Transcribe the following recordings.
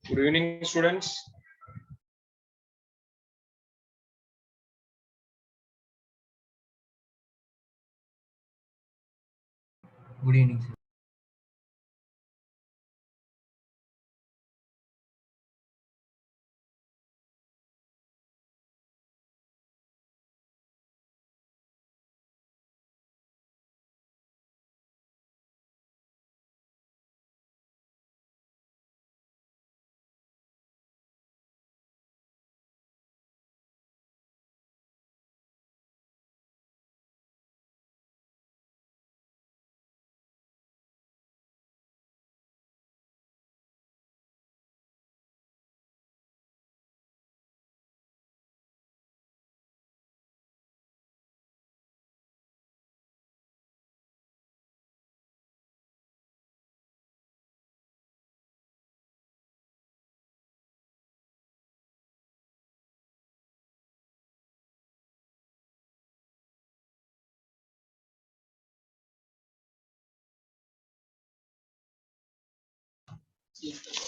Good evening, students. Good evening, sir.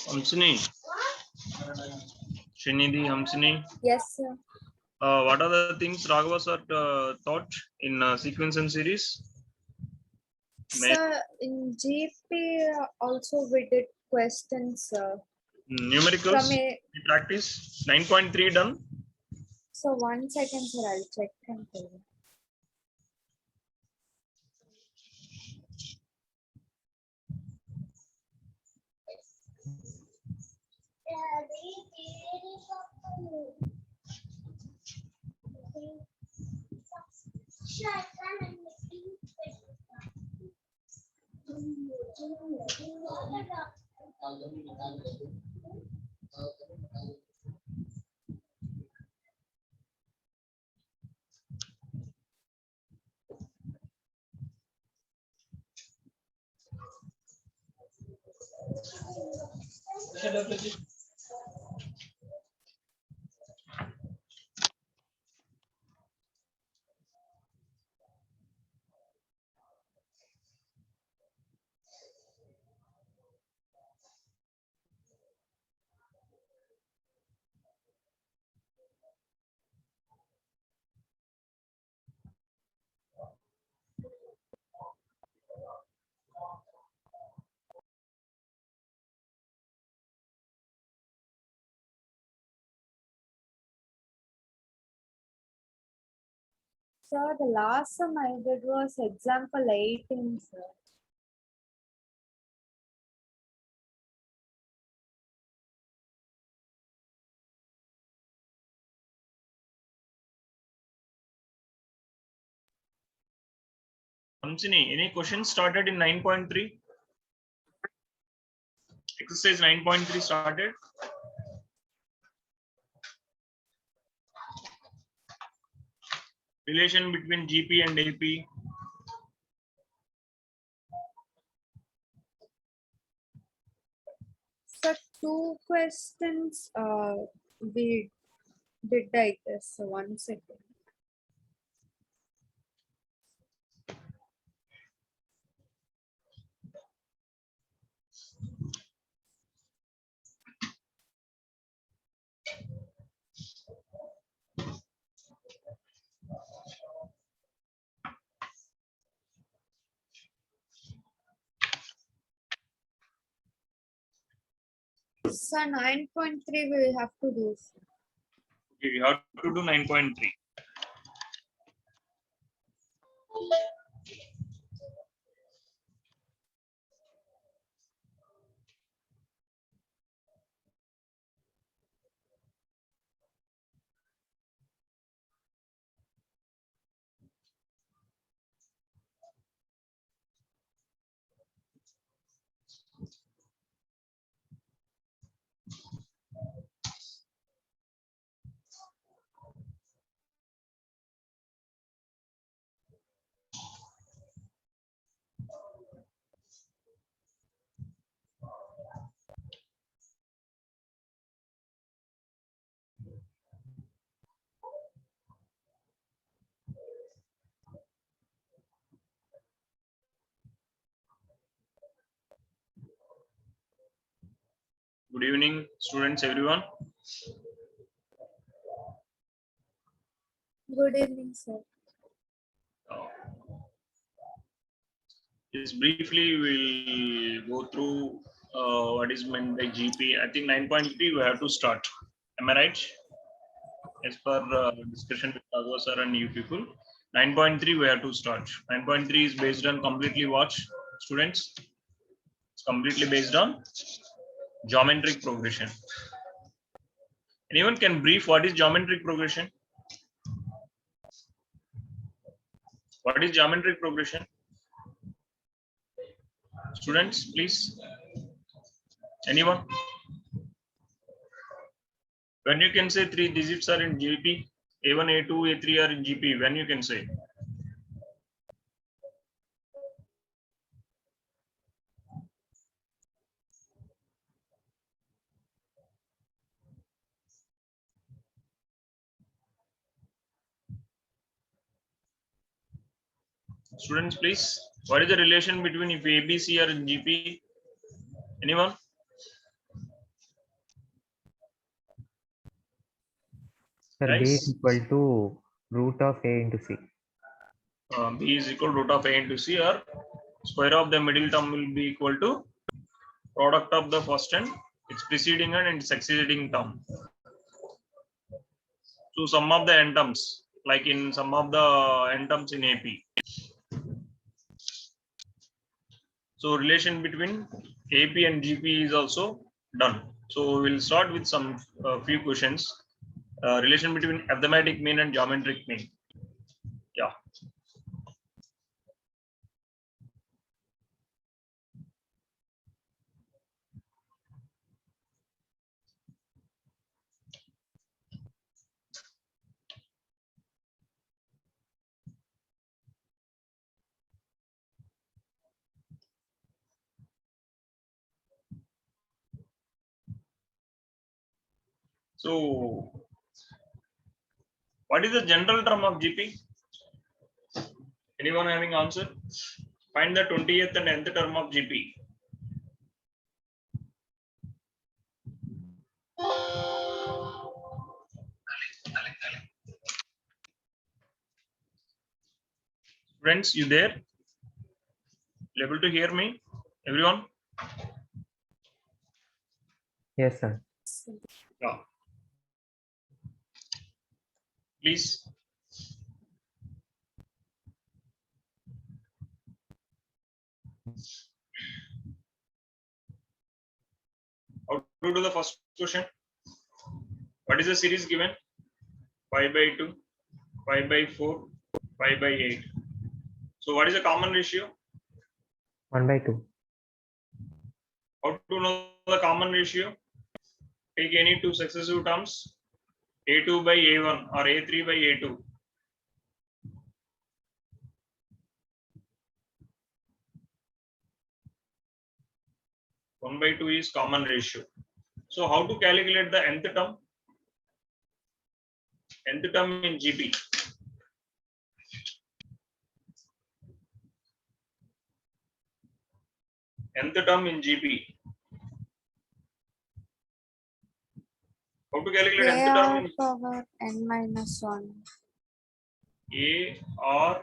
Hamsini, Srinidhi, Hamsini. Yes, sir. What are the things Raghava sir taught in sequence and series? Sir, in GP also we did questions Numericals, from a. practice 9.3 done. So 1 second, sir. I'll check and tell you. Sir, the last sum I did was example 18, sir. Hamsini, any questions started in 9.3? Exercise 9.3 started. Relation between GP and AP. Sir, 2 questions we did, I guess. So 1 second. Sir, 9.3 we will have to do. Sir. Okay, we have to do 9.3. Good evening, students, everyone. Good evening, sir. Uh, Just briefly, we'll go through what is meant by GP. I think 9.3 we have to start. Am I right? As per discussion with Raghav sir and you people, 9.3 we have to start. 9.3 is based on completely what, students? It's completely based on geometric progression. Anyone can brief what is geometric progression? What is geometric progression? Students, please. Anyone? When you can say 3 digits are in GP, A1, A2, A3 are in GP, when you can say? Students, please. What is the relation between if ABC are in GP? Anyone? Sir, B is Guys? equal to root of A into C. B is equal to root of A into C, or square of the middle term will be equal to product of the first and its preceding and its succeeding term. So sum of the n terms, like in some of the n terms in AP. So relation between AP and GP is also done. So we'll start with some few questions. Relation between arithmetic mean and geometric mean. Yeah. So what is the general term of GP? Anyone having answer? Find the 20th and nth term of GP. Friends, you there? You able to hear me? Everyone? Yes, sir. Yeah. Please. How to do the first question? What is the series given? 5 by 2, 5 by 4, 5 by 8. So what is the common ratio? 1 by 2. How to know the common ratio? Take any two successive terms, A2 by A1 or A3 by A2. One by two is common ratio. So how to calculate the nth term? Nth term in GP. Nth term in GP. How to calculate nth term AR in power n minus 1. A R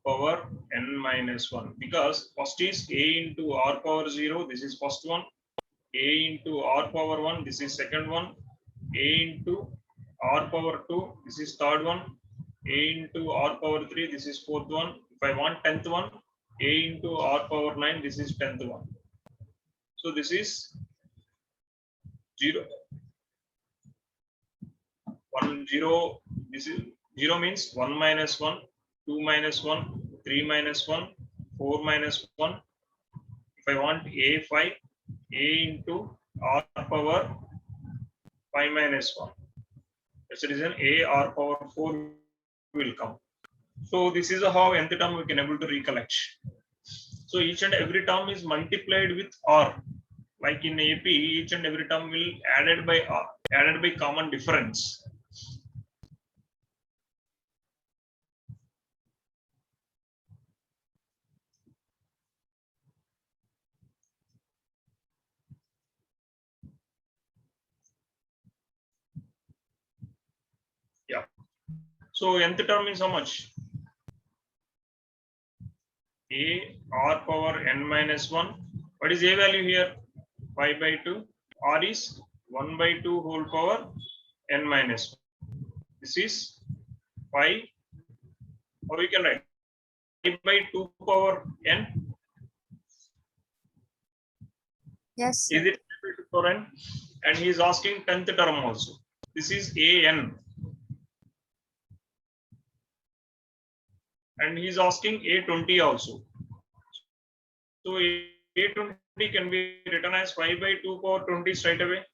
power n minus 1, because first is A into R power 0, this is first one. A into R power 1, this is second one. A into R power 2, this is third one. A into R power 3, this is fourth one. If I want 10th one, A into R power 9, this is 10th one. So this is 0, 1, 0, this is 0 means 1 minus 1, 2 minus 1, 3 minus 1, 4 minus 1. If I want A5, A into R power 5 minus 1. That's the reason A R power 4 will come. So this is how nth term we can able to recollect. So each and every term is multiplied with R. Like in AP, each and every term will added by R, added by common difference. So nth term is how much? A r power n minus 1. What is a value here? 5 by 2. R is 1 by 2 whole power n minus 1. This is 5. Or we can write 5 by 2 power n. Yes, Is sir. it 5 by 2 power n? And he is asking 10th term also. This is a n. And he is asking a20 also. So a20 can be written as 5 by 2 power 20 straight away.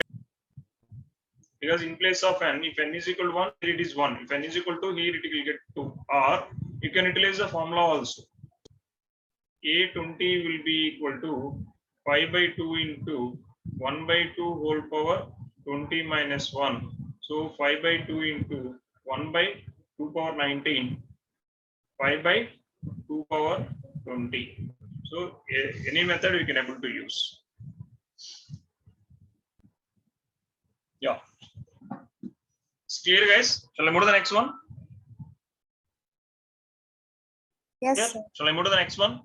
Because in place of n, if n is equal to 1, here it is 1. If n is equal to, here it will get 2. Or you can utilize the formula also. A20 will be equal to 5 by 2 into 1 by 2 whole power 20 minus 1. So 5 by 2 into 1 by 2 power 19. 5 by 2 power 20. So any method we can able to use. Yeah. It's clear, guys? Shall I move to the next one? Yes, Yeah. sir. Shall I move to the next one?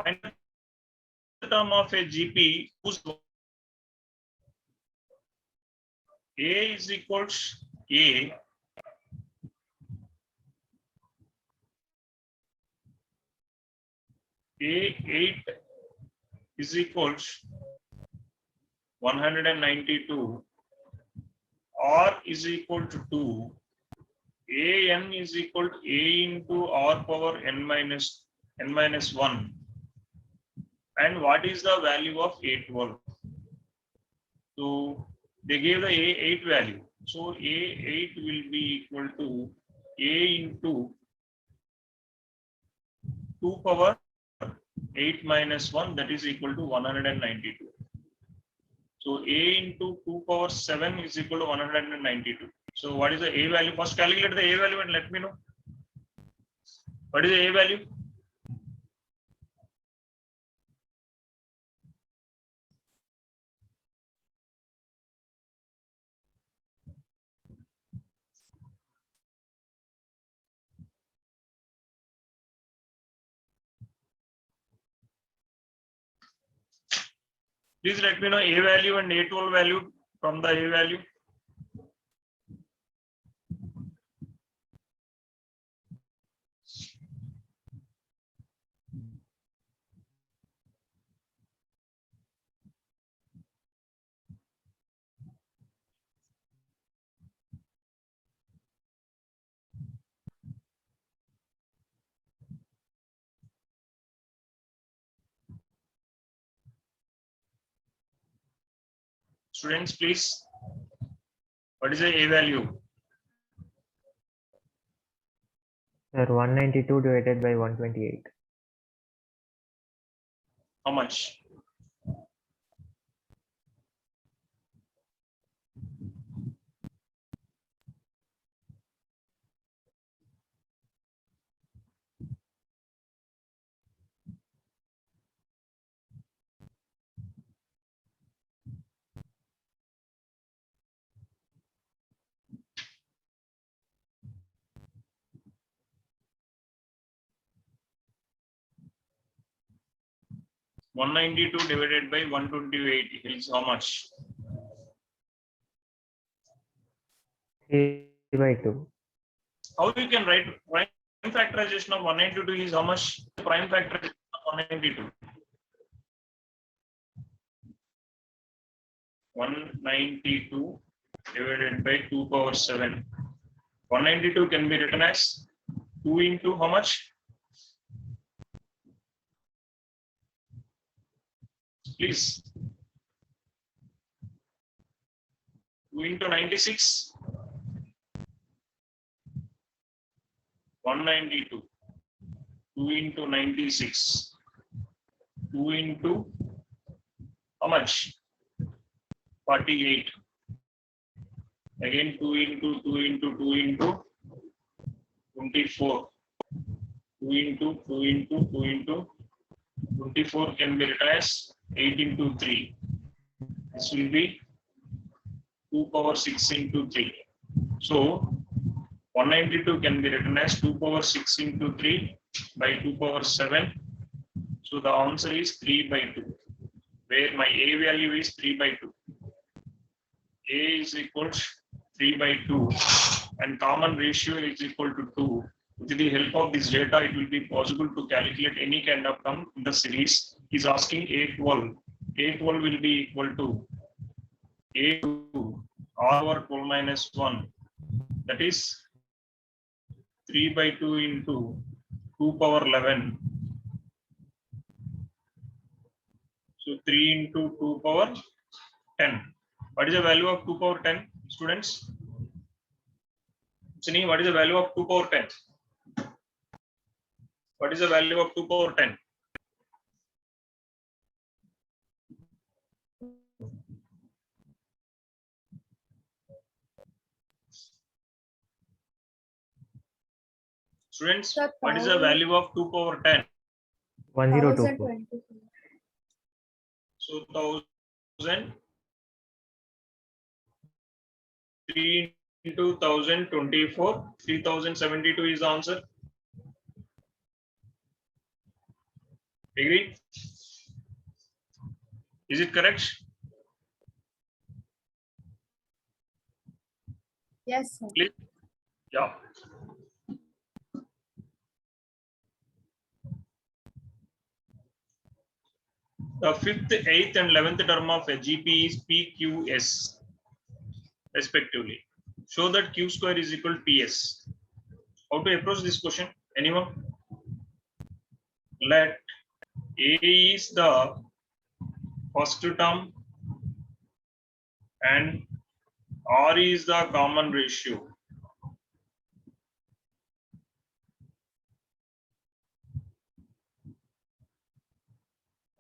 Find the term of a GP whose A is equals A A8 is equals 192. R is equal to 2. AN is equal to A into R power n minus 1. And what is the value of A12? So they gave the A8 value. So A8 will be equal to A into 2 power 8 minus 1, that is equal to 192. So A into 2 power 7 is equal to 192. So what is the A value? First calculate the A value and let me know. What is the A value? Please let me know A value and A12 value from the A value. Students, please. What is the A value? Sir, 192 divided by 128. How much? One 192 divided by 128 is how much? 3 by 2. How you can write prime factorization of 192 is how much? Prime factorization of 192. 192 divided by 2 power 7. 192 can be written as 2 into how much? Please. 2 into 96. 192. 2 into 96. 2 into how much? 48. Again 2 into 2 into 2 into 24. 2 into 2 into 2 into 24 can be written as 8 into 3. This will be 2 power 6 into 3. So 192 can be written as 2 power 6 into 3 by 2 power 7. So the answer is 3 by 2, where my A value is 3 by 2. A is equals 3 by 2 and common ratio is equal to 2. With the help of this data, it will be possible to calculate any kind of term in the series. He's asking A12. A12 will be equal to A2 R over 12 minus 1. That is 3 by 2 into 2 power 11. So 3 into 2 power 10. What is the value of 2 power 10, students? Chini, what is the value of 2 power 10? What is the value of 2 power 10? Students, The what is the power- value of 2 power 10? 1024. 1024. So 1000, 3 into 1024, 3072 is the answer. Agree? Is it correct? Yes, sir. Please. Yeah. The 5th, 8th, and 11th term of a GP is PQS, respectively. Show that Q square is equal to PS. How to approach this question? Anyone? Let A is the first term and R is the common ratio.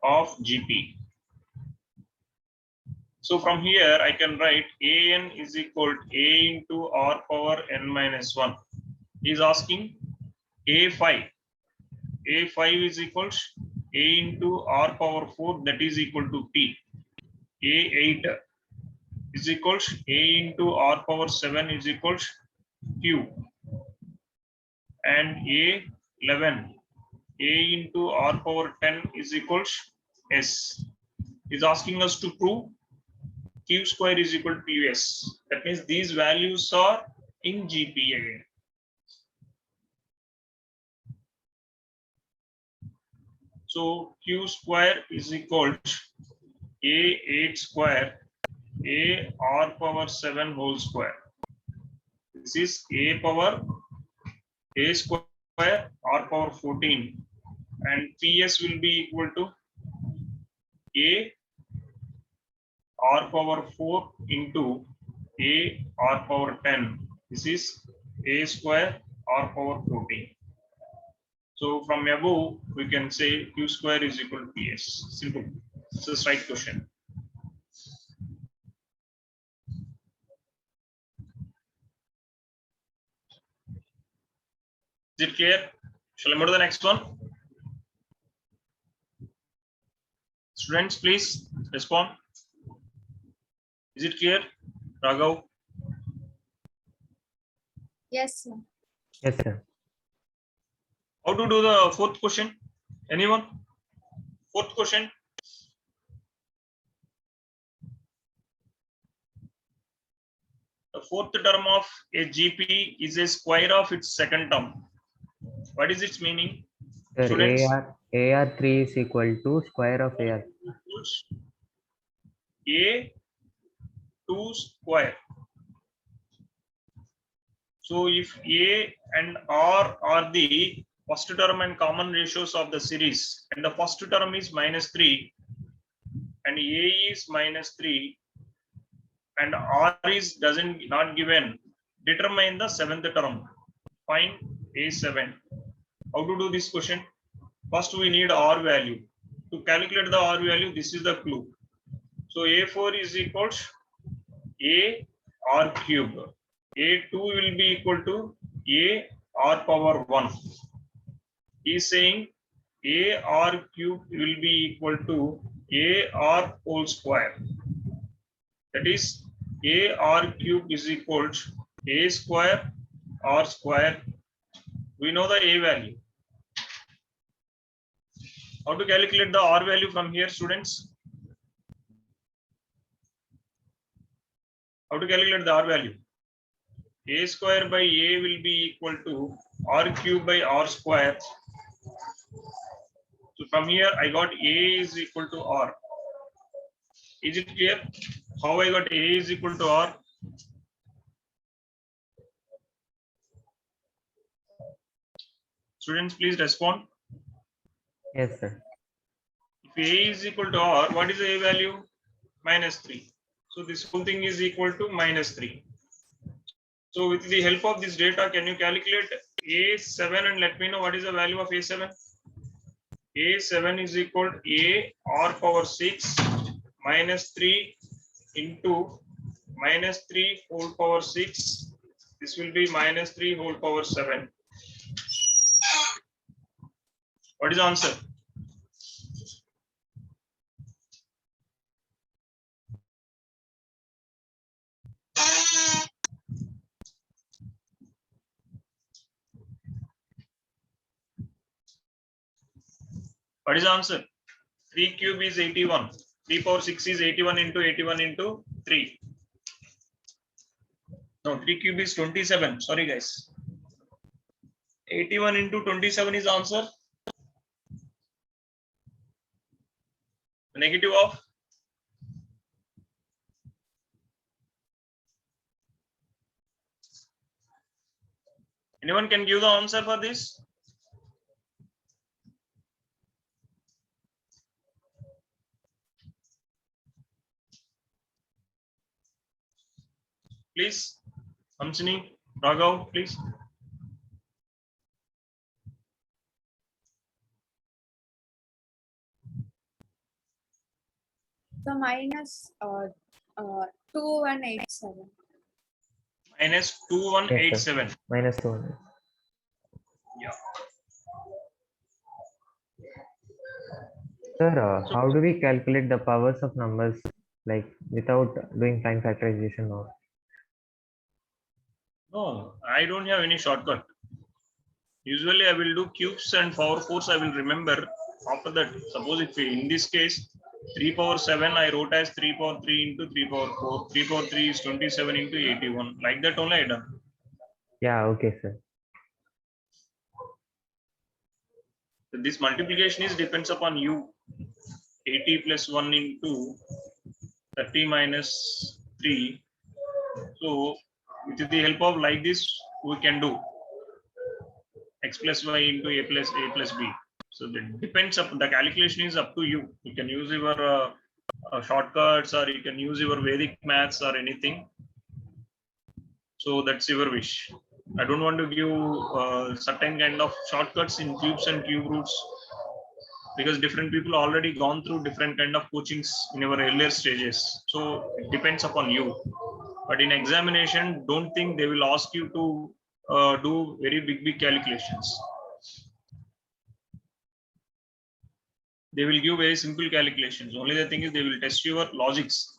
Of GP. So from here I can write AN is equal to A into R power n minus 1. He is asking A5. A5 is equal to A into R power 4, that is equal to P. A8 is equal to A into R power 7 is equal to Q. And A11, A into R power 10 is equal to S. Is asking us to prove Q square is equal to PS. That means these values are in GP again. So Q square is equal to A8 square A R power 7 whole square. This is A power A square R power 14 and PS will be equal to A R power 4 into A R power 10. This is A square R power 14. So from above, we can say Q square is equal to PS. Simple. This is right question. Is it clear? Shall I move to the next one? Students, please respond. Is it clear? Raghav? Yes, sir. Yes, sir. How to do the fourth question? Anyone? Fourth question. The fourth term of a GP is a square of its second term. What is its meaning? Sir, Students? AR3 is equal to square of AR. A2 square. So if A and R are the first term and common ratios of the series, and the first term is -3, and A is -3, and R is not given, determine the seventh term. Find A7. How to do this question? First we need R value. To calculate the R value, this is the clue. So A4 is equal to A R cube. A2 will be equal to A R power 1. He is saying A R cube will be equal to AR whole square. That is AR cube is equal to A square R square. We know the A value. How to calculate the R value from here, students? How to calculate the R value? A square by A will be equal to R cube by R square. So from here I got A is equal to R. Is it clear? How I got A is equal to R? Students, please respond. Yes, sir. If A is equal to R, what is the A value? -3. So this whole thing is equal to -3. So with the help of this data, can you calculate A7 and let me know what is the value of A7? A7 is equal to A R power 6 -3 into -3 whole power 6. This will be -3 whole power 7. What is the answer? What is the answer? 3 cube is 81. 3 power 6 is 81 into 3. No, 3 cube is 27. Sorry, guys. 81 into 27 is the answer. The negative of? Anyone can give the answer for this? Please, Hamsini, Raghav, please. The minus 2187. Minus 2187. -2. Yeah. Sir, how do we calculate the powers of numbers, like without doing prime factorization or? No, I don't have any shortcut. Usually I will do cubes and power 4s I will remember. After that, suppose if in this case 3 power 7 I wrote as 3 power 3 into 3 power 4. 3 power 3 is 27 into 81. Like that only I done. Yeah, okay, sir. This multiplication is depends upon you. 80 plus 1 into 30 minus 3. So with the help of like this, we can do x plus y into a plus b. So that depends upon the calculation is up to you. You can use your shortcuts or you can use your Vedic maths or anything. So that's your wish. I don't want to give certain kind of shortcuts in cubes and cube roots because different people already gone through different kind of coachings in our earlier stages. So it depends upon you. But in examination, don't think they will ask you to do very big calculations. They will give very simple calculations. Only the thing is they will test your logics.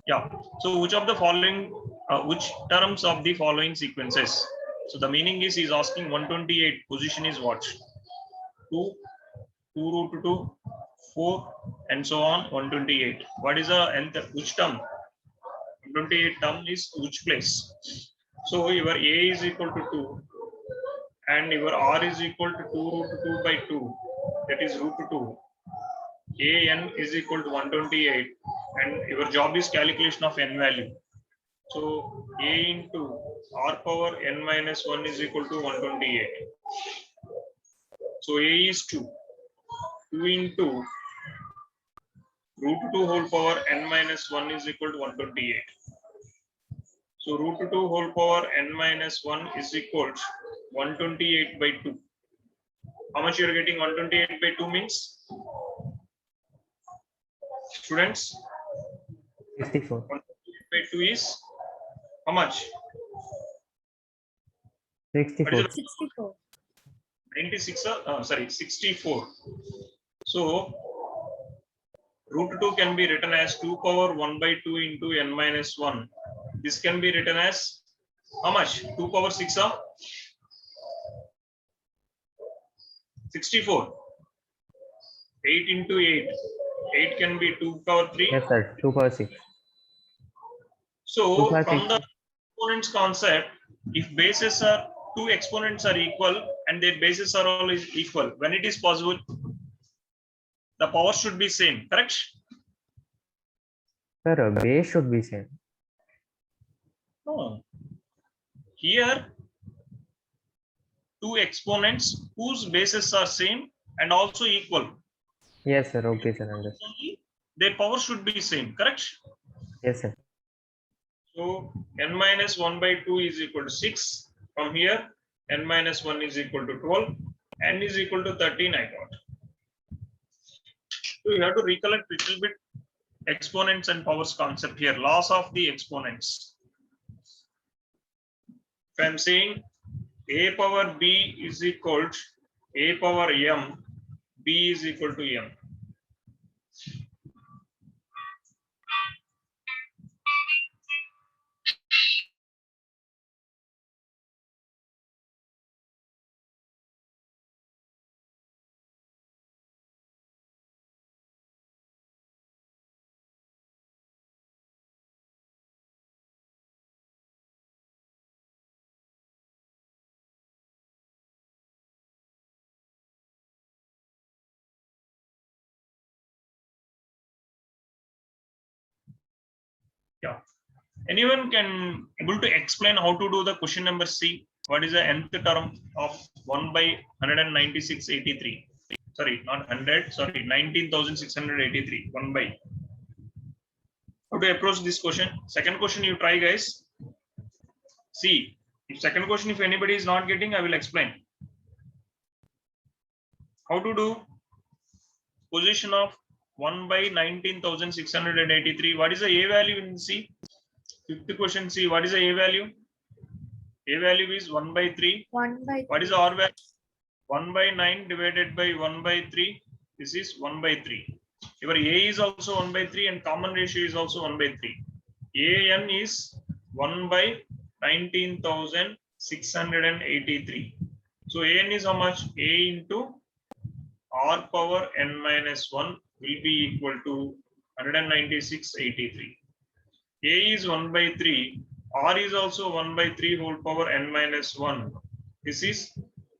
Yeah. So which of the following, which terms of the following sequences? So the meaning is he's asking 128 position is what? 2 root 2, 4, and so on. 128. What is the nth? Which term? 128 term is which place? So your A is equal to 2, and your R is equal to 2 root 2 by 2. That is root 2. An is equal to 128, and your job is calculation of n value. So A into R power n minus 1 is equal to 128. So A is 2. 2 into root 2 whole power n minus 1 is equal to 128. So root 2 whole power n minus 1 is equal to 128 by 2. How much you are getting 128 by 2 means? Students? 64. 128 by 2 is how much? 64. 64. 96, sorry, 64. So Root 2 can be written as 2 power 1 by 2 into n minus 1. This can be written as how much? 2 power 6 of 64. 8 into 8. 8 can be 2 power 3. Yes, sir. 2 power 6. 2 So power from 6. the exponents concept, if bases are two exponents are equal and their bases are all is equal, when it is possible, the power should be same, correct? Sir, base should be same. No. Here, two exponents whose bases are same and also equal. Yes, sir. Okay, sir. Understood. Their power should be same, correct? Yes, sir. So n minus 1 by 2 is equal to 6. From here, n minus 1 is equal to 12. N is equal to 13, I got. So you have to recollect little bit exponents and powers concept here, laws of the exponents. If I am saying a power b is equal to a power m, b is equal to m. Yeah. Anyone can able to explain how to do the question number C? What is the nth term of 1 by 196.83? Sorry, not 100. Sorry, 19,683. 1 by. How to approach this question? Second question you try, guys. See, if second question, if anybody is not getting, I will explain. How to do position of 1 by 19,683. What is the A value in C? Fifth question C. What is the A value? A value is 1 by 3. 1 by What is the R value? 1 by 9 divided by 1 by 3. This is 1 by 3. Your A is also 1 by 3 and common ratio is also 1 by 3. AN is 1 by 19,683. So AN is how much? A into R power n minus 1 will be equal to 196.83. A is 1 by 3. R is also 1 by 3 whole power n minus 1. This is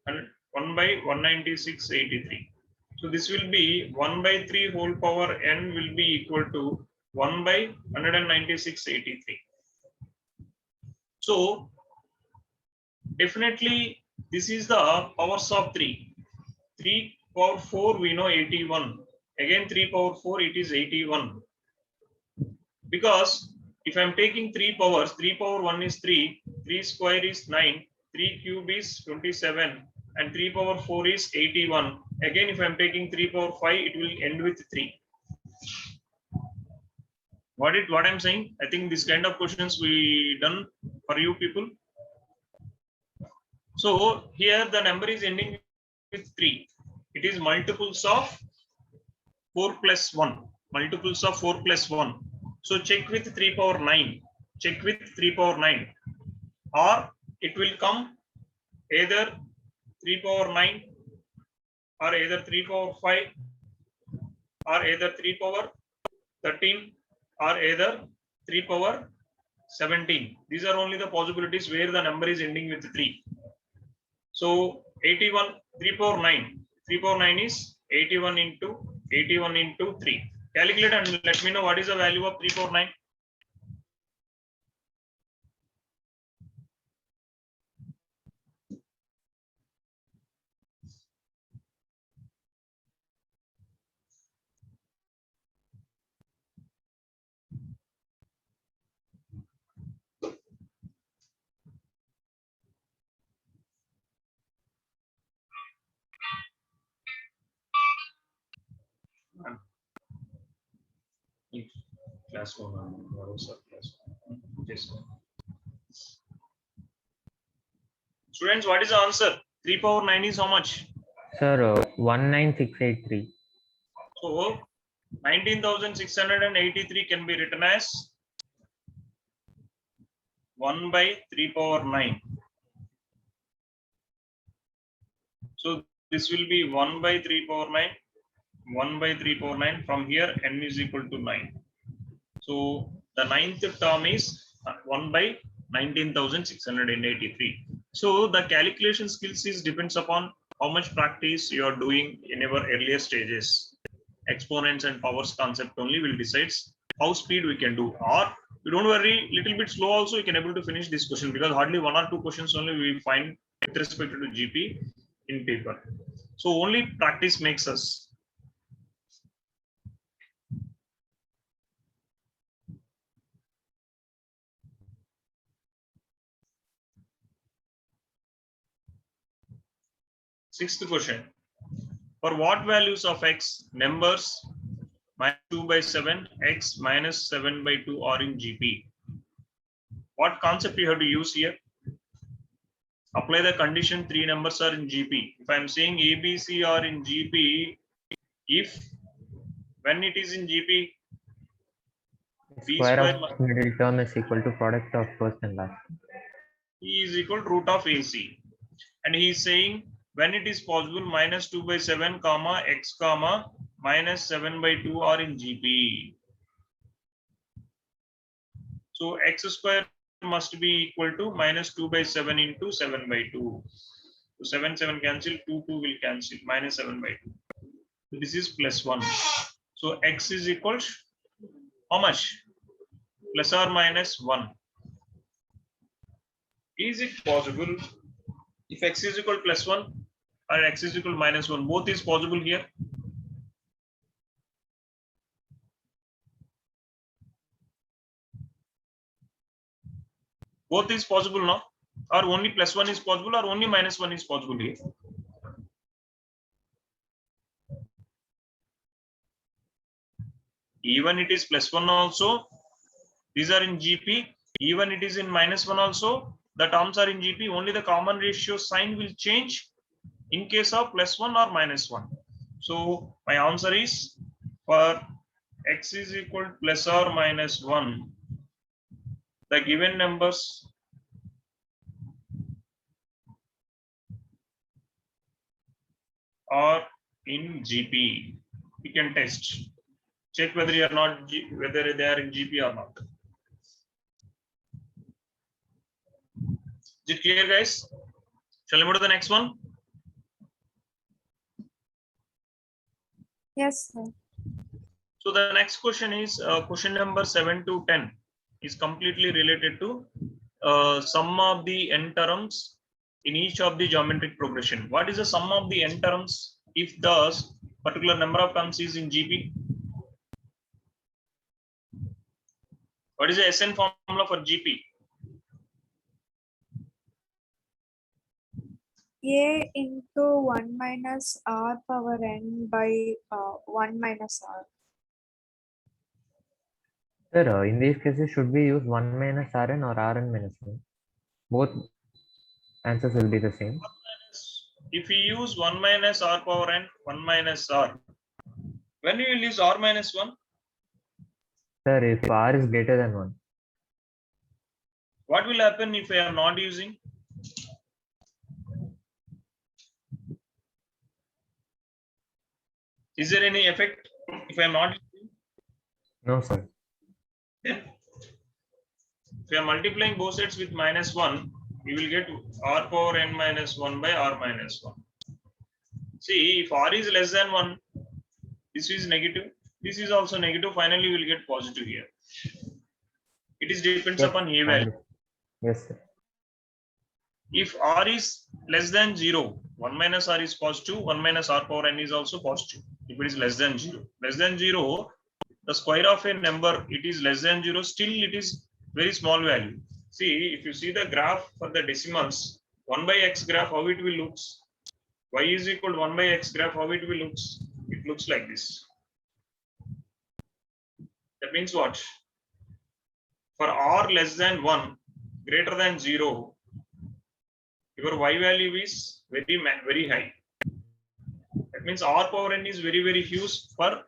1 by 196.83. So this will be 1 by 3 whole power n will be equal to 1 by 196.83. So definitely this is the powers of 3. 3 power 4 we know 81. Again 3 power 4 it is 81. Because if I am taking 3 powers, 3 power 1 is 3, 3 square is 9, 3 cube is 27, and 3 power 4 is 81. Again, if I am taking 3 power 5, it will end with 3. What I'm saying? I think this kind of questions we done for you people. So here the number is ending with 3. It is multiples of 4 plus 1. Multiples of 4 plus 1. So check with 3 power 9. Check with 3 power 9. Or it will come either 3 power 9 or either 3 power 5 or either 3 power 13 or either 3 power 17. These are only the possibilities where the number is ending with 3. So 81, 3 power 9. 3 power 9 is 81 into 3. Calculate and let me know what is the value of 3 power 9. Class 1. Students, what is the answer? 3 power 9 is how much? Sir, 19683. So 19,683 can be written as 1 by 3 power 9. So this will be 1 by 3 power 9, 1 by 3 power 9. From here, n is equal to 9. So the ninth term is 1 by 19,683. So the calculation skills is depends upon how much practice you are doing in your earlier stages. Exponents and powers concept only will decides how speed we can do. Or you don't worry, little bit slow also you can able to finish this question, because hardly 1 or 2 questions only we find with respect to GP in paper. So only practice makes us. Sixth question. For what values of x numbers minus 2 by 7, x minus 7 by 2 are in GP? What concept you have to use here? Apply the condition 3 numbers are in GP. If I am saying A, B, C are in GP, if when it is in GP, B Square square of middle term is equal to product of first and last. E is equal to root of AC. And he is saying when it is possible minus 2 by 7 comma x comma minus 7 by 2 are in GP. So x square must be equal to minus 2 by 7 into 7 by 2. So 7 cancel, 2 will cancel, minus 7 by 2. So this is plus 1. So x is equal to how much? Plus or minus 1. Is it possible if x is equal to plus 1 or x is equal to minus 1? Both is possible here. Both is possible now, or only plus 1 is possible, or only minus 1 is possible here. Even it is plus 1 also, these are in GP. Even it is in minus 1 also, the terms are in GP. Only the common ratio sign will change in case of plus 1 or minus 1. So my answer is for x is equal to plus or minus 1, the given numbers are in GP. You can test, check whether you are not whether they are in GP or not. Is it clear, guys? Shall I move to the next one? Yes, sir. So the next question is question number 7 to 10 is completely related to sum of the n terms in each of the geometric progression. What is the sum of the n terms if the particular number of terms is in GP? What is the SN formula for GP? A into 1 minus r power n by 1 minus r. Sir, in these cases, should we use 1 minus Rn or Rn minus 1? Both answers will be the same. If we use 1 minus r power n, 1 minus r, when we will use r minus 1? Sir, if R is greater than 1. What will happen if I am not using? Is there any effect if I am not using? No, sir. If we are multiplying both sides with minus 1, we will get r power n minus 1 by r minus 1. See, if r is less than 1, this is negative, this is also negative, finally we will get positive here. It is depends Yes, upon a value. Yes, sir. If r is less than 0, 1 minus r is positive, 1 minus r power n is also positive. If it is less than 0, the square of a number, it is less than 0, still it is very small value. See, if you see the graph for the decimals, 1 by x graph, how it will looks? Y is equal to 1 by x graph, how it will looks? It looks like this. That means what? For r less than 1, greater than 0, your y value is very high. That means r power n is very huge for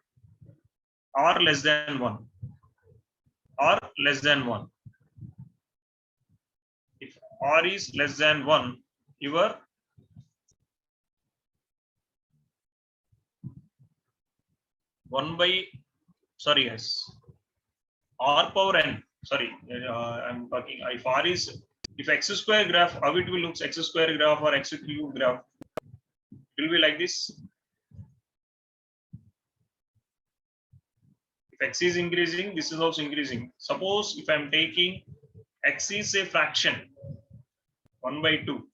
r less than 1. R less than 1. If r is less than 1, your r power n. Sorry, I'm talking. If r is, if x square graph, how it will look, x square graph or x cube graph, it will be like this. If x is increasing, this is also increasing. Suppose if I'm taking x is a fraction, 1 by 2.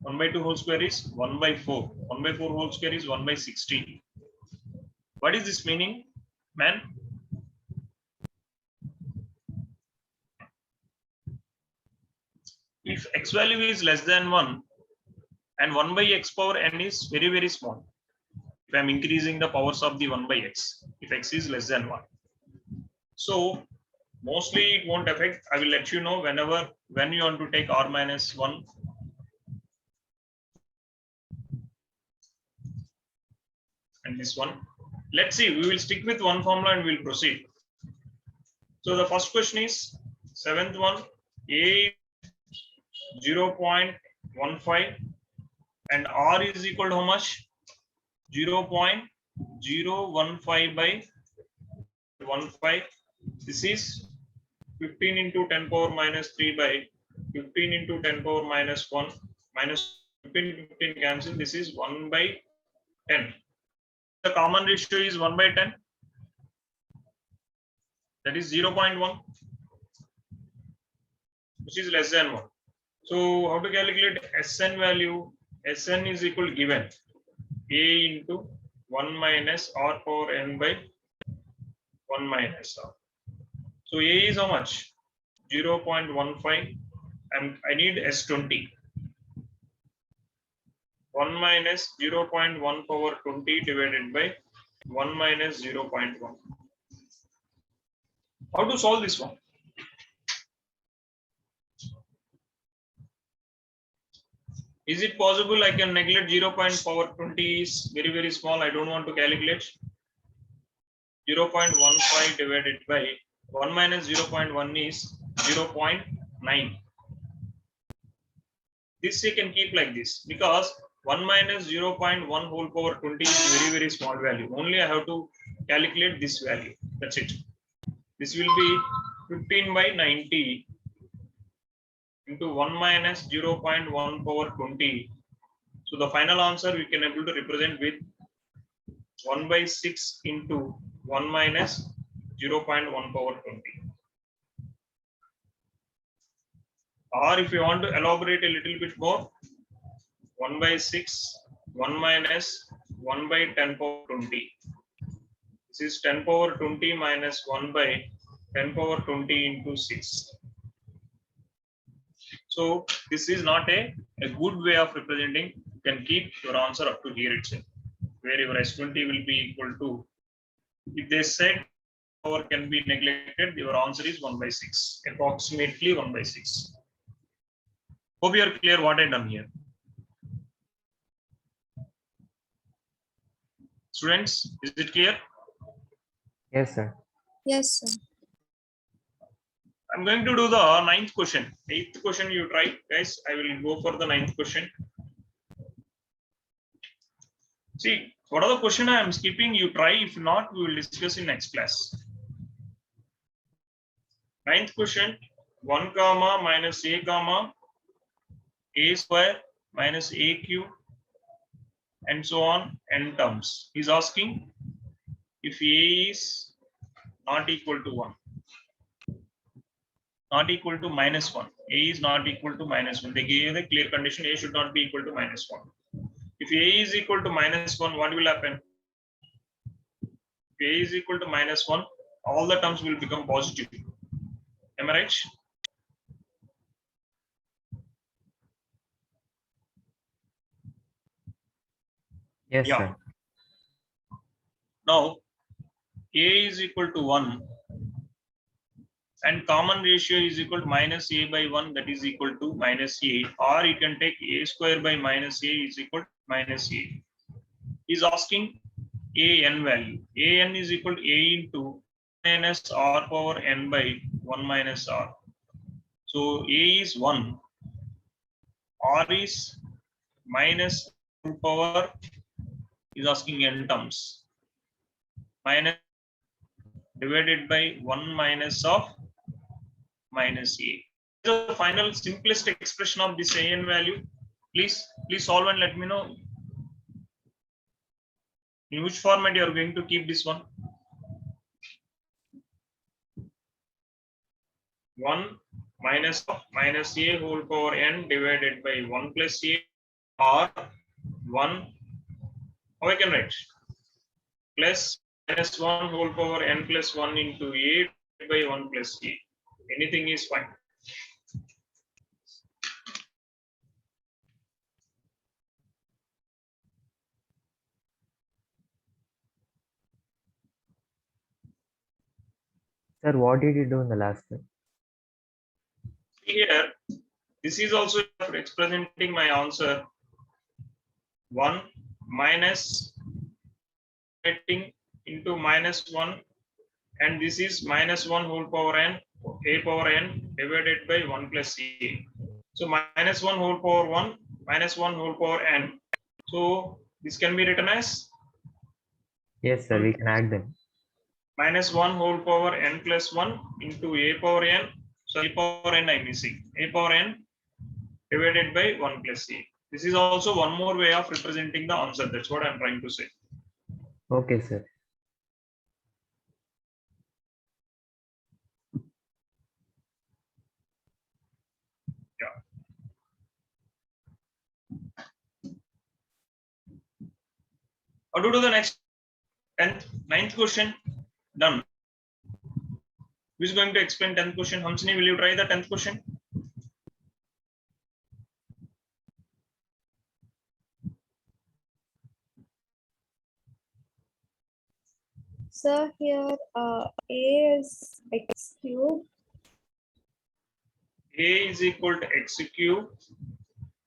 1 by 2 whole square is 1 by 4. 1 by 4 whole square is 1 by 16. What is this meaning, man? If x value is less than 1 and 1 by x power n is very, very small. If I'm increasing the powers of the 1 by x, if x is less than 1. So mostly it won't affect. I will let you know when you want to take r minus 1. And this one. Let's see, we will stick with one formula and we'll proceed. So the first question is, 7th one, a 0.15 and r is equal to how much? 0.015 by 15. This is 15 into 10 power minus 3 by 15 into 10 power minus 1 minus 15 cancel. This is 1 by 10. The common ratio is 1 by 10. That is 0.1, which is less than 1. So how to calculate Sn value? Sn is equal to given a into 1 minus r power n by 1 minus r. So a is how much? 0.15 and I need S20. 1 minus 0.1 power 20 divided by 1 minus 0.1. How to solve this one? Is it possible I can neglect 0.20 is very, very small. I don't want to calculate. 0.15 divided by 1 minus 0.1 is 0.9. This you can keep like this because 1 minus 0.1 whole power 20 is very, very small value. Only I have to calculate this value. That's it. This will be 15 by 90 into 1 minus 0.1 power 20. So the final answer we can able to represent with 1 by 6 into 1 minus 0.1 power 20. Or if you want to elaborate a little bit more, 1 by 6, 1 minus 1 by 10 power 20. This is 10 power 20 minus 1 by 10 power 20 into 6. So this is not a good way of representing. You can keep your answer up to here itself, where your S20 will be equal to, if they said power can be neglected, your answer is 1 by 6, approximately 1 by 6. Hope you are clear what I done here. Students, is it clear? Yes, sir. Yes, sir. I'm going to do the 9th question. 8th question you try, guys. I will go for the 9th question. See, what are the question I am skipping? You try. If not, we will discuss in next class. 9th question, 1 comma minus a comma a square minus a cube and so on n terms. He's asking if a is not equal to 1, not equal to minus 1. A is not equal to minus 1. They gave the clear condition a should not be equal to minus 1. If a is equal to minus 1, what will happen? If a is equal to minus 1, all the terms will become positive. Am I right? Yes, Yeah. sir. Now, a is equal to 1 and common ratio is equal to minus a by 1, that is equal to minus a, or you can take a square by minus a is equal to minus a. Is asking a n value. A n is equal to a into minus r power n by 1 minus r. So a is 1, r is minus 2 power is asking n terms, minus divided by 1 minus of minus a. The final simplest expression of this an value. Please solve and let me know in which format you are going to keep this one. 1 minus of minus a whole power n divided by 1 plus a, or 1, how I can write, plus minus 1 whole power n plus 1 into a divided by 1 plus a. Anything is fine. Sir, what did you do in the last one? Here, this is also representing my answer. 1 minus into minus 1, and this is minus 1 whole power n, a power n divided by 1 plus a. So minus 1 whole power 1, minus 1 whole power n. So this can be written as, Yes, sir, we can add them. minus 1 whole power n plus 1 into a power n. So a power n I'm missing. A power n divided by 1 plus a. This is also one more way of representing the answer. That's what I'm trying to say. Okay, sir. Yeah. How to do the next 10th, 9th question? Done. Who is going to explain 10th question? Hamsini, will you try the 10th question? So here a is x cube. A is equal to x cube.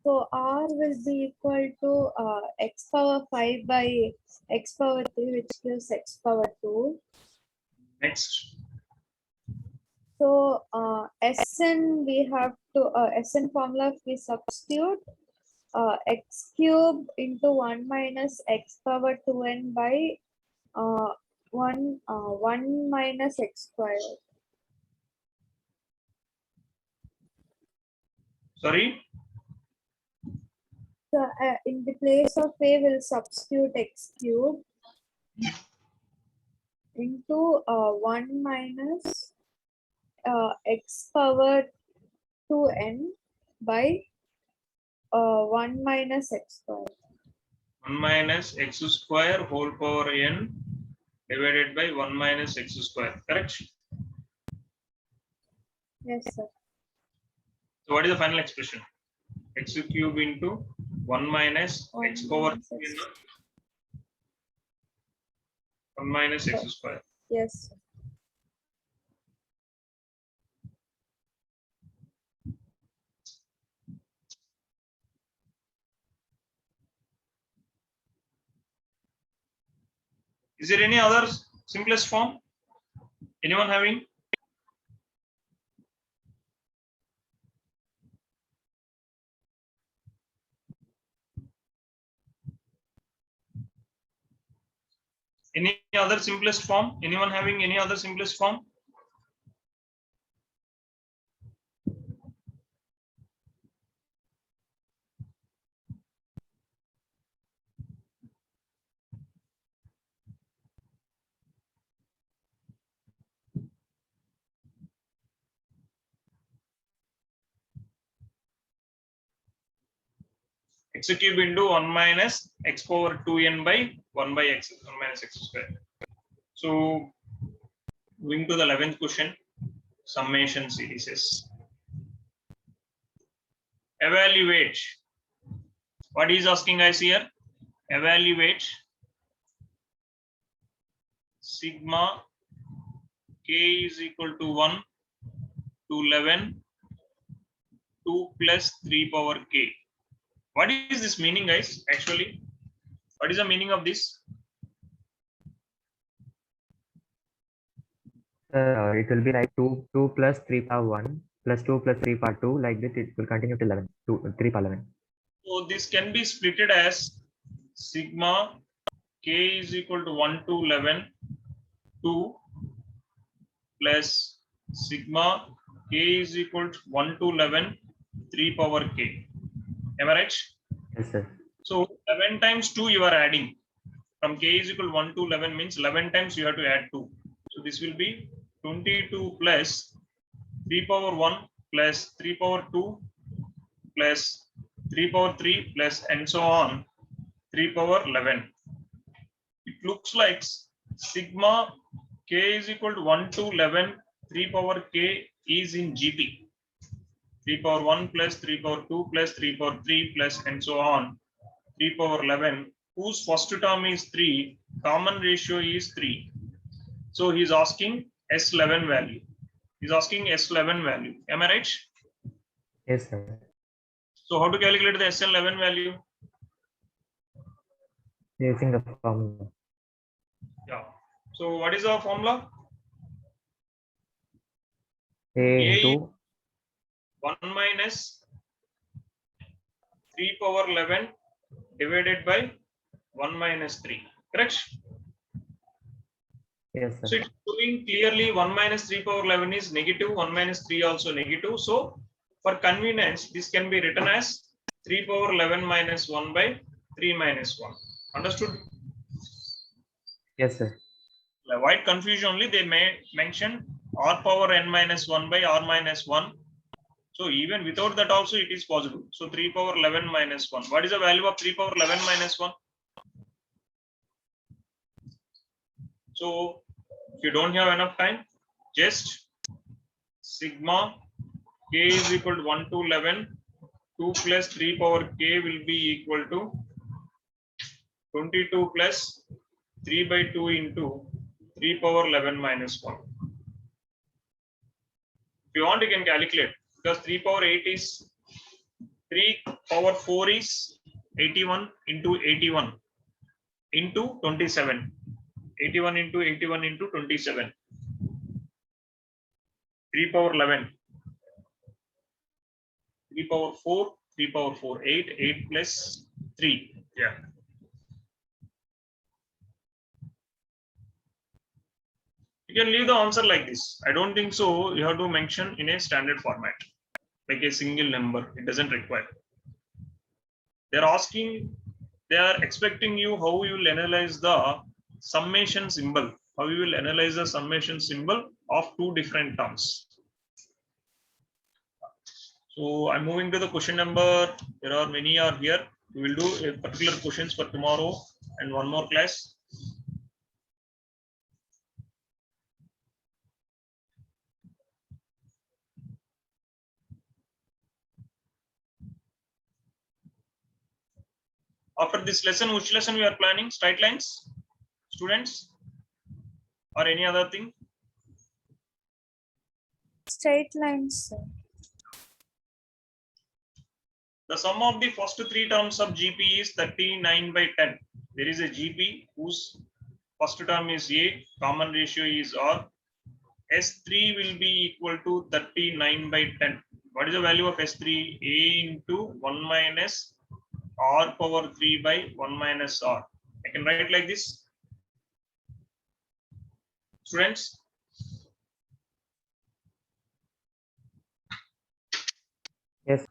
So r will be equal to x power 5 by x power 3, which gives x power 2. Next. So Sn we have to Sn formula we substitute x cube into 1 minus x power 2n by 1 minus x squared. Sorry. So in the place of a, we'll substitute x cube into 1 minus x power 2n by 1 minus x squared. 1 minus x square whole power n divided by 1 minus x square. Correct? Yes, sir. So what is the final expression? X cube into 1 minus x power 1 minus x square. Yes. Sir. Is there any other simplest form? Anyone having? Any other simplest form? Anyone having any other simplest form? X cube into 1 minus x power 2n by 1 by x, 1 minus x square. So going to the 11th question, summation series. Evaluate. What is asking guys here? Evaluate sigma k is equal to 1 to 11 2 plus 3 power k. What is this meaning, guys? Actually, what is the meaning of this? It will be like 2 plus 3 power 1 plus 2 plus 3 power 2. Like that, it will continue to 11. 3 power 11. So this can be splitted as sigma k is equal to 1 to 11 2 plus sigma k is equal to 1 to 11 3 power k. Am I right? Yes, sir. So 11 times 2 you are adding. From k is equal to 1 to 11 means 11 times you have to add 2. So this will be 22 plus 3 power 1 plus 3 power 2 plus 3 power 3 plus and so on 3 power 11. It looks like sigma k is equal to 1 to 11 3 power k is in GP. 3 power 1 plus 3 power 2 plus 3 power 3 plus and so on 3 power 11 whose first term is 3, common ratio is 3. So he is asking S11 value. He is asking S11 value. Am I right? Yes, sir. So how to calculate the S11 value? Using the formula. Yeah. So what is our formula? A into 1 minus 3 power 11 divided by 1 minus 3. Correct? yes, So sir. it's showing clearly 1 minus 3 power 11 is negative, 1 minus 3 also negative. So for convenience, this can be written as 3 power 11 minus 1 by 3 minus 1. Understood? Yes, sir. Avoid confusion only, they may mention r power n minus 1 by r minus 1. So even without that also it is possible. So 3 power 11 minus 1. What is the value of 3 power 11 minus 1? So if you don't have enough time, just sigma k is equal to 1 to 11. 2 plus 3 power k will be equal to 22 plus 3 by 2 into 3 power 11 minus 1. If you want, you can calculate because 3 power 8 is 3 power 4 is 81 into 81 into 27. 81 into 81 into 27. 3 power 11. 3 power 4, 3 power 4, 8, 8 plus 3. Yeah. You can leave the answer like this. I don't think so. You have to mention in a standard format, like a single number. It doesn't require. They're asking, they are expecting you how you will analyze the summation symbol. How you will analyze the summation symbol of two different terms. So I'm moving to the question number. There are many are here. We will do a particular questions for tomorrow and one more class. After this lesson, which lesson we are planning? Straight lines, students, or any other thing? Straight lines, sir. The sum of the first three terms of GP is 39 by 10. There is a GP whose first term is A, common ratio is R. S3 will be equal to 39 by 10. What is the value of S3? A into 1 minus R power 3 by 1 minus R. I can write it like this. Students? Yes.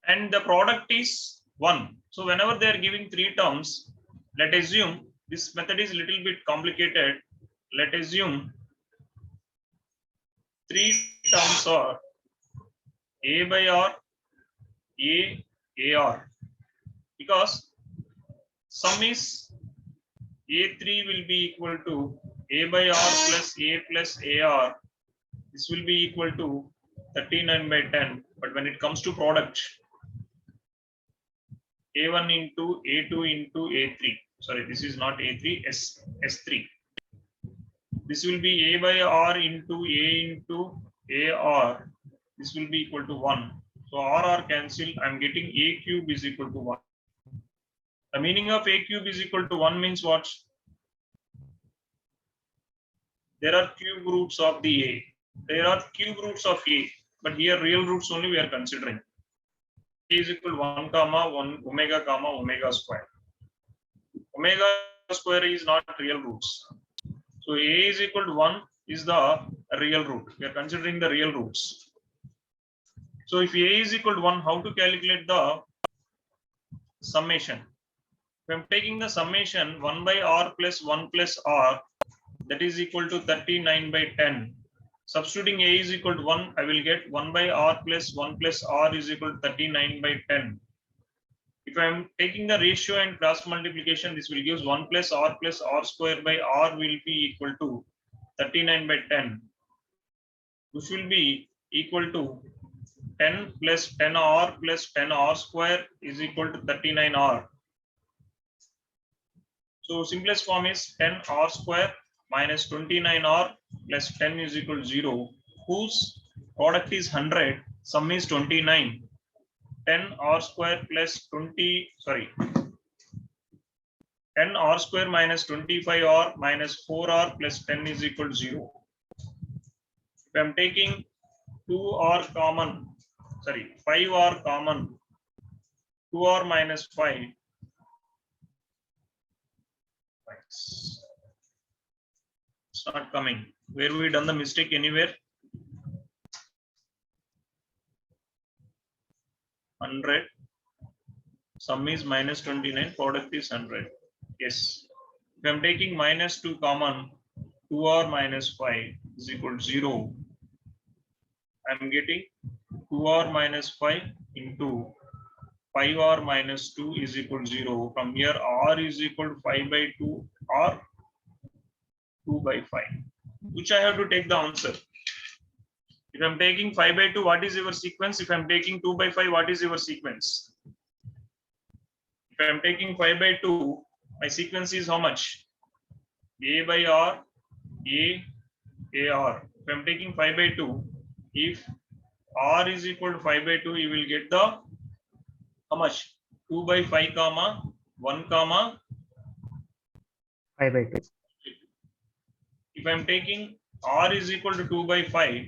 And the product is 1. So whenever they are giving three terms, let's assume this method is a little bit complicated. Let's assume three terms are A by R, A, AR. Because sum is A3 will be equal to A by R plus AR. This will be equal to 39 by 10. But when it comes to product, A1 into A2 into A3. Sorry, this is not A3, S3. This will be A by R into A into AR. This will be equal to 1. So RR cancel. I'm getting A cube is equal to 1. The meaning of A cube is equal to 1 means what? there are cube roots of the A. There are cube roots of A, but here real roots only we are considering. A is equal to 1 comma 1 omega comma omega square. Omega square is not real roots. So A is equal to 1 is the real root. We are considering the real roots. So if A is equal to 1, how to calculate the summation? If I am taking the summation 1 by R plus 1 plus R, that is equal to 39 by 10. Substituting A is equal to 1, I will get 1 by R plus 1 plus R is equal to 39 by 10. If I am taking the ratio and cross multiplication, this will give 1 plus R square by R will be equal to 39 by 10. Which will be equal to 10 plus 10R plus 10R square is equal to 39R. So simplest form is 10R square minus 29R plus 10 is equal to 0, whose product is 100, sum is 29. 10R square plus 10R square minus 25R minus 4R plus 10 is equal to 0. If I am taking 2R common, 5R common, 2R minus 5. It's not coming. Where we done the mistake anywhere? 100. Sum is minus 29. Product is 100. Yes. If I am taking minus 2 common, 2R minus 5 is equal to 0. I am getting 2R minus 5 into 5R minus 2 is equal to 0. From here, R is equal to 5 by 2, R 2 by 5. Which I have to take the answer. If I'm taking 5 by 2, what is your sequence? If I'm taking 2 by 5, what is your sequence? If I'm taking 5 by 2, my sequence is how much? A by R, A, AR. If I'm taking 5 by 2, if R is equal to 5 by 2, you will get the how much? 2 by 5 comma 1 comma 5 by 2. If I'm taking R is equal to 2 by 5,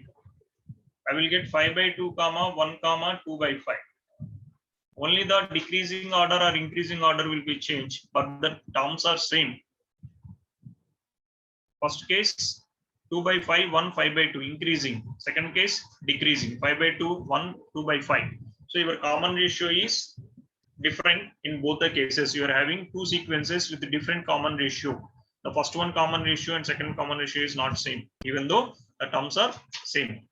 I will get 5 by 2 comma 1 comma 2 by 5. Only the decreasing order or increasing order will be changed, but the terms are same. First case 2 by 5, 1, 5 by 2 increasing. Second case decreasing 5 by 2, 1, 2 by 5. So your common ratio is different in both the cases. You are having two sequences with different common ratio. The first one common ratio and second common ratio is not same, even though the terms are same.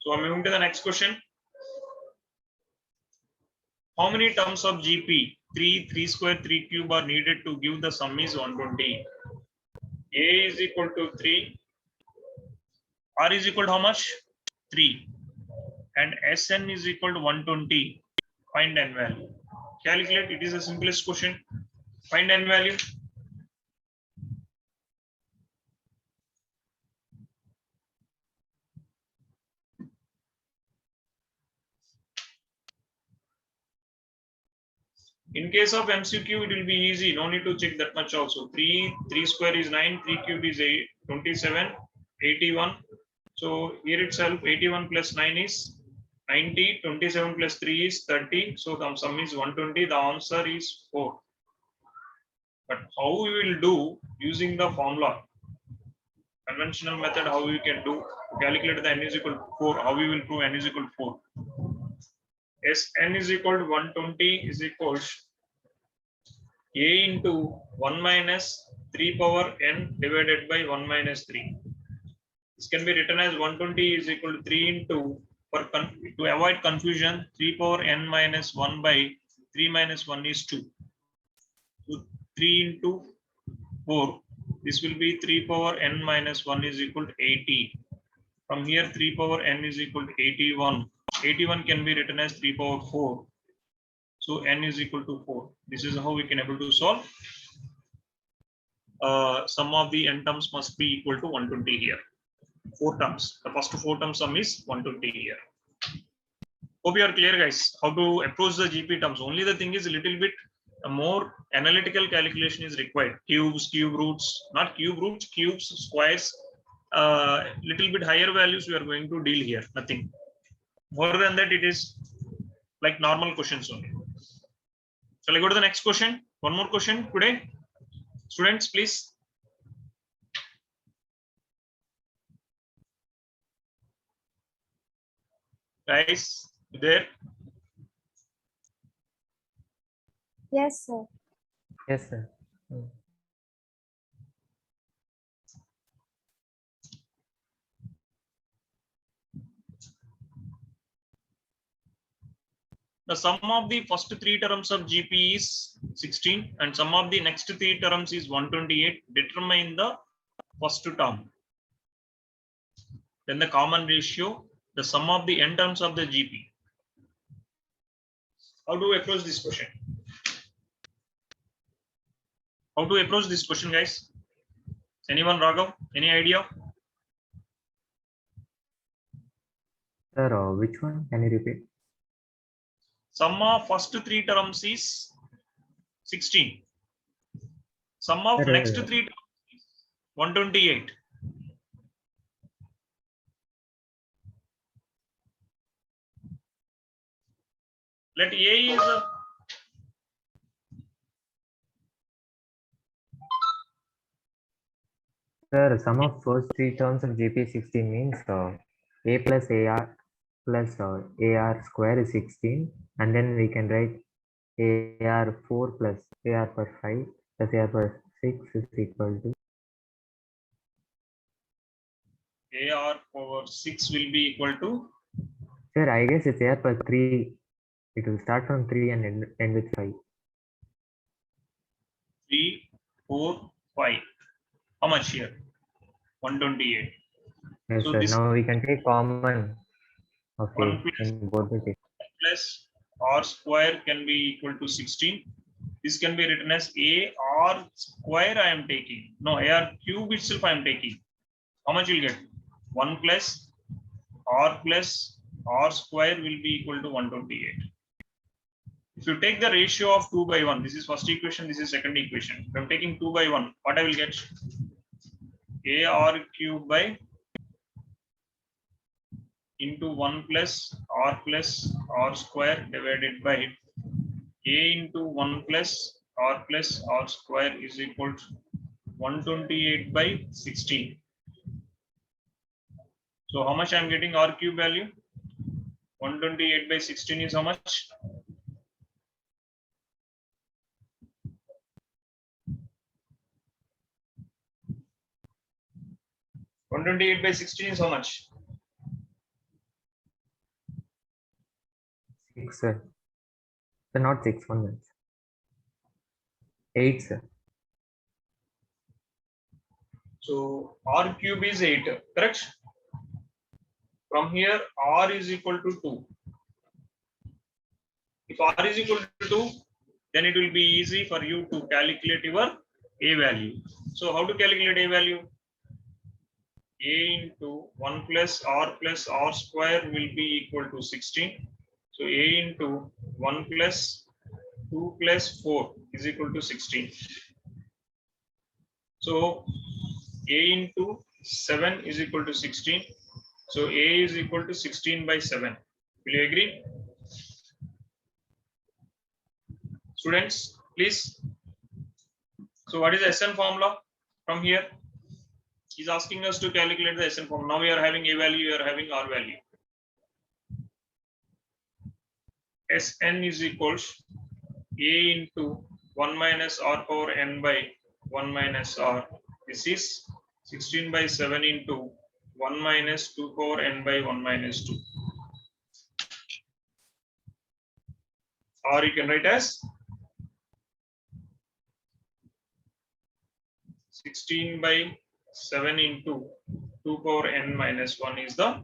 So I'm moving to the next question. How many terms of GP 3, 3 square, 3 cube are needed to give the sum is 120? A is equal to 3. R is equal to how much? 3. And Sn is equal to 120. Find n value. Calculate. It is the simplest question. Find n value. In case of MCQ, it will be easy. No need to check that much also. 3 square is 9. 3 cube is 8, 27, 81. So here itself, 81 plus 9 is 90. 27 plus 3 is 30. So the sum is 120. The answer is 4. But how we will do using the formula? Conventional method, how we can do to calculate the n is equal to 4. How we will prove n is equal to 4? Yes, n is equal to 120 is equal to a into 1 minus 3 power n divided by 1 minus 3. This can be written as 120 is equal to 3 into, to avoid confusion, 3 power n minus 1 by 3 minus 1 is 2. So 3 into 4, this will be 3 power n minus 1 is equal to 80. From here 3 power n is equal to 81. 81 can be written as 3 power 4. So n is equal to 4. This is how we can able to solve. Sum of the n terms must be equal to 120 here. 4 terms. The first 4 term sum is 120 here. Hope you are clear, guys, how to approach the GP terms. Only the thing is a little bit a more analytical calculation is required. Cubes, cube roots, not cube roots, cubes, squares, little bit higher values we are going to deal here, nothing more than that. It is like normal questions only. Shall I go to the next question? One more question today. Students, please. Guys, there? Yes, sir. Yes, sir. The sum of the first three terms of GP is 16 and sum of the next three terms is 128. Determine the first term. Then the common ratio, the sum of the n terms of the GP. How do we approach this question? How to approach this question, guys? Anyone, Raghav? Any idea? Sir, which one? Can you repeat? Sum of first three terms is 16. Sum of Sir, next three terms is 128. Let A is Sir, sum of first three terms of GP16 means A plus AR plus AR square is 16, and then we can write AR4 plus AR per 5 plus AR per 6 is equal to. AR power 6 will be equal to. Sir, I guess it's AR per 3. It will start from 3 and end with 5. 3, 4, 5. How much here? 128. Yes, So sir. this Now we can take common of A 1 plus in both the cases. plus R square can be equal to 16. This can be written as AR square I am taking. No, AR cube itself I am taking. How much you will get? 1 plus R square will be equal to 128. If you take the ratio of 2 by 1, this is first equation, this is second equation. If I am taking 2 by 1, what I will get? AR cube by into 1 plus R square divided by A into 1 plus R square is equal to 128 by 16. So how much I am getting R cube value? 128 by 16 is how much? (128 by 16 is how much? 6, sir. So not 6, 1 minute. 8, sir. So R cube is 8, correct? From here, R is equal to 2. If R is equal to 2, then it will be easy for you to calculate your A value. So how to calculate A value? A into 1 plus R square will be equal to 16. So A into 1 plus 2 plus 4 is equal to 16. So A into 7 is equal to 16. So A is equal to 16 by 7. Will you agree? Students, please. So what is the SN formula from here? He's asking us to calculate the SN form. Now we are having A value, we are having R value. Sn is equals A into 1 minus R power n by 1 minus R. This is 16 by 7 into 1 minus 2 power n by 1 minus 2. Or you can write as 16 by 7 into 2 power n minus 1 is the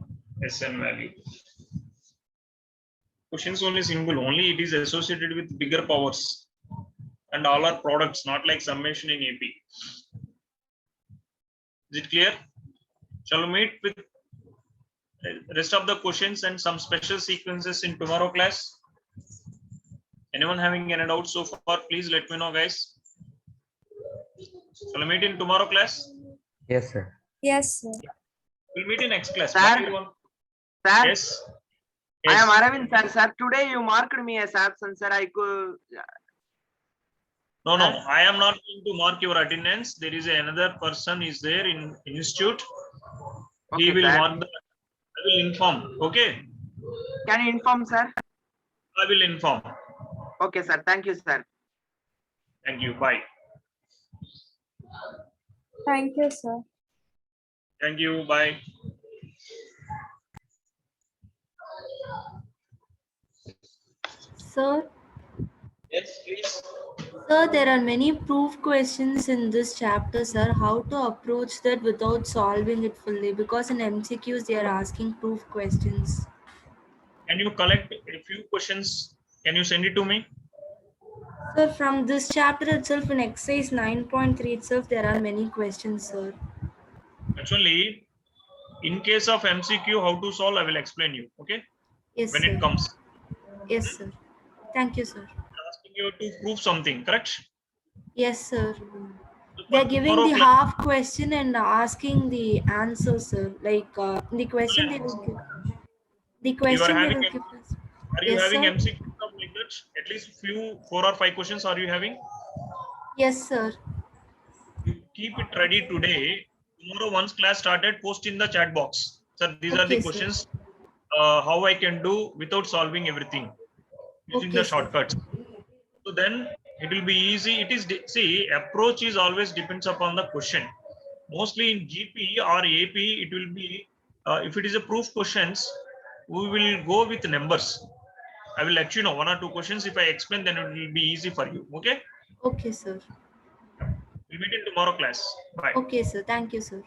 Sn value. Questions only simple, only it is associated with bigger powers and all are products, not like summation in AP. Is it clear? Shall we meet with rest of the questions and some special sequences in tomorrow class? Anyone having any doubts so far? Please let me know, guys. Shall we meet in tomorrow class? Yes, sir. Yes, sir. We'll meet in next class. Sir. Bye, everyone. Sir, Yes. I am Yes. Aravind, sir. Sir, today you marked me as absent, sir. I could. No, I am not going to mark your attendance. There is another person is there in institute. He Okay, will sir. mark the. I will inform. Okay. Can you inform, sir? I will inform. Okay, sir. Thank you, sir. Thank you. Bye. Thank you, sir. Thank you. Bye. Sir, Yes, please. sir, there are many proof questions in this chapter, sir. How to approach that without solving it fully? Because in MCQs they are asking proof questions. Can you collect a few questions? Can you send it to me? Sir, from this chapter itself, in exercise 9.3 itself, there are many questions, sir. Actually, in case of MCQ, how to solve, I will explain you. Okay. Yes, When sir. it comes, Yes, sir. Thank you, sir. asking you to prove something, correct? Yes, sir. So They're for giving tomorrow the class, half question and asking the answer, sir. Like the question they will give. The you are question they having. will give us. Are you Yes, having sir. MCQ stuff like that? At least few 4 or 5 questions are you having? Yes, sir. You keep it ready today. Tomorrow, once class started, post in the chat box. Sir, these are the Okay, sir. questions. How I can do without solving everything using Okay, the sir. shortcuts. So then it will be easy. It is see, approach is always depends upon the question. Mostly in GP or AP, it will be if it is a proof questions, we will go with numbers. I will let you know 1 or 2 questions. If I explain, then it will be easy for you. Okay. Okay, sir. We'll meet in tomorrow class. Bye. Okay, sir. Thank you, sir.